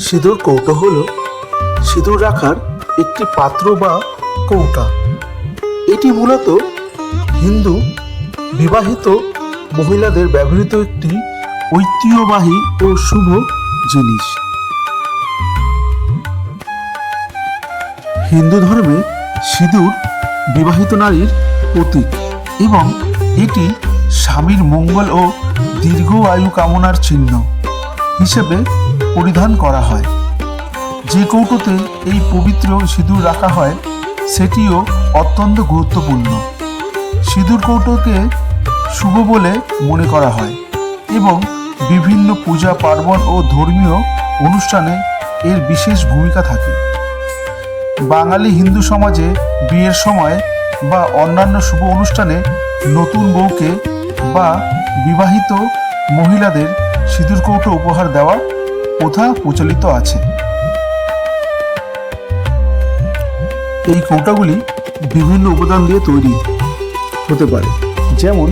সিঁদুর কৌটো হলো সিঁদুর রাখার একটি পাত্র বা কৌটা। এটি মূলত হিন্দু বিবাহিত মহিলাদের ব্যবহৃত একটি ঐতিহ্যবাহী ও শুভ জিনিস। হিন্দু ধর্মে সিঁদুর বিবাহিত নারীর প্রতীক এবং এটি স্বামীর মঙ্গল ও দীর্ঘ আয়ু কামনার চিহ্ন হিসেবে পরিধান করা হয়। যে কৌটোতে এই পবিত্র সিঁদুর রাখা হয় সেটিও অত্যন্ত গুরুত্বপূর্ণ। সিঁদুর কৌটোকে শুভ বলে মনে করা হয় এবং বিভিন্ন পূজা পার্বণ ও ধর্মীয় অনুষ্ঠানে এর বিশেষ ভূমিকা থাকে। বাঙালি হিন্দু সমাজে বিয়ের সময় বা অন্যান্য শুভ অনুষ্ঠানে নতুন বউকে বা বিবাহিত মহিলাদের সিঁদুর কৌটো উপহার দেওয়া প্রথা প্রচলিত আছে। এই কৌটাগুলি বিভিন্ন উপাদান দিয়ে তৈরি হতে পারে, যেমন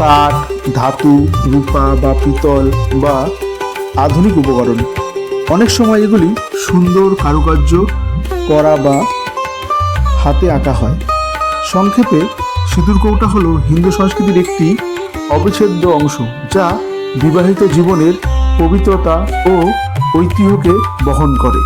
কাঠ, ধাতু, রূপা বা পিতল বা আধুনিক উপকরণ। অনেক সময় এগুলি সুন্দর কারুকার্য করা বা হাতে আঁকা হয়। সংক্ষেপে, সিঁদুর কৌটা হলো হিন্দু সংস্কৃতির একটি অবিচ্ছেদ্য অংশ, যা বিবাহিত জীবনের পবিত্রতা ও ঐতিহ্যকে বহন করে।